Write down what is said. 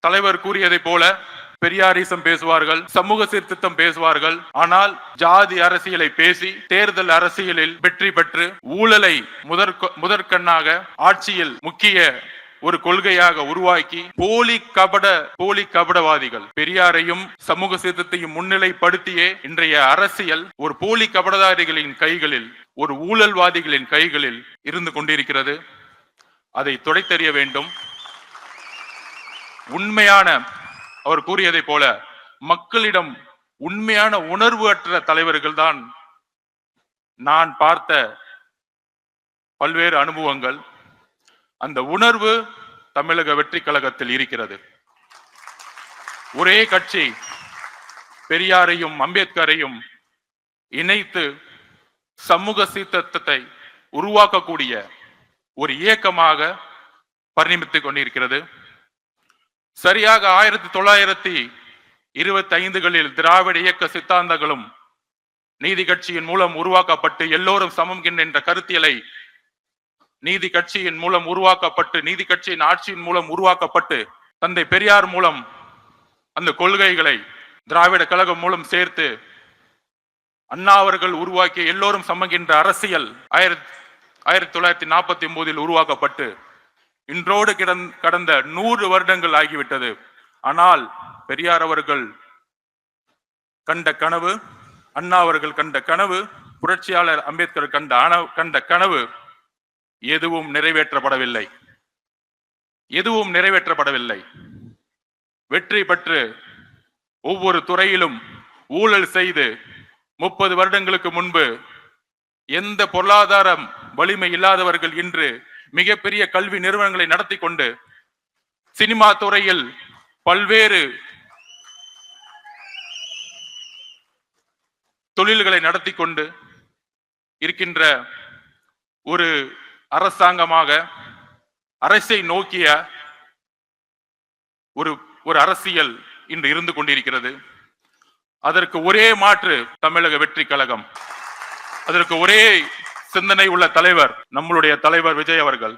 தலைவர் கூறியதை போல பெரியாரிசம் பேசுவார்கள், சமூக சீர்திருத்தம் பேசுவார்கள். ஆனால் ஜாதி அரசியலை பேசி தேர்தல் அரசியலில் வெற்றி பெற்று ஊழலை முதற்கண்ணாக ஆட்சியில் முக்கிய ஒரு கொள்கையாக உருவாக்கி போலி கபடவாதிகள் பெரியாரையும் சமூக சீர்திருத்தையும் முன்னிலைப்படுத்தியே இன்றைய அரசியல் ஒரு போலி கபடதாரிகளின் கைகளில், ஒரு ஊழல்வாதிகளின் கைகளில் இருந்து கொண்டிருக்கிறது. அதை துடைத்தெறிய வேண்டும். உண்மையான, அவர் கூறியதை போல மக்களிடம் உண்மையான உணர்வு அற்ற தலைவர்கள் தான் நான் பார்த்த பல்வேறு அனுபவங்கள். அந்த உணர்வு தமிழக வெற்றி கழகத்தில் இருக்கிறது. ஒரே கட்சி பெரியாரையும் அம்பேத்கரையும் இணைத்து சமூக சீர்திருத்தத்தை உருவாக்கக்கூடிய ஒரு இயக்கமாக பரிணமித்துக் கொண்டிருக்கிறது. சரியாக 1925களில் திராவிட இயக்க சித்தாந்தங்களும் நீதி கட்சியின் மூலம் உருவாக்கப்பட்டு எல்லோரும் சமம் என்ற கருத்தியலை நீதி கட்சியின் மூலம் உருவாக்கப்பட்டு, நீதி கட்சியின் ஆட்சியின் மூலம் உருவாக்கப்பட்டு, தந்தை பெரியார் மூலம் அந்த கொள்கைகளை திராவிட கழகம் மூலம் சேர்த்து அண்ணா அவர்கள் உருவாக்கிய எல்லோரும் சமகின்ற அரசியல் 1949 உருவாக்கப்பட்டு இன்றோடு கடந்த 100 வருடங்கள் ஆகிவிட்டது. ஆனால் பெரியார் அவர்கள் கண்ட கனவு, அண்ணா அவர்கள் கண்ட கனவு, புரட்சியாளர் அம்பேத்கர் கண்ட கனவு எதுவும் நிறைவேற்றப்படவில்லை. வெற்றி பெற்று ஒவ்வொரு துறையிலும் ஊழல் செய்து 30 வருடங்களுக்கு முன்பு எந்த பொருளாதாரம் வலிமை இல்லாதவர்கள் இன்று மிகப்பெரிய கல்வி நிறுவனங்களை நடத்தி கொண்டு சினிமா துறையில் பல்வேறு தொழில்களை நடத்தி கொண்டு இருக்கின்ற ஒரு அரசாங்கமாக, அரசை நோக்கிய ஒரு அரசியல் இன்று இருந்து கொண்டிருக்கிறது. அதற்கு ஒரே மாற்று தமிழக வெற்றி கழகம். அதற்கு ஒரே சிந்தனை உள்ள தலைவர் நம்மளுடைய தலைவர் விஜய் அவர்கள்.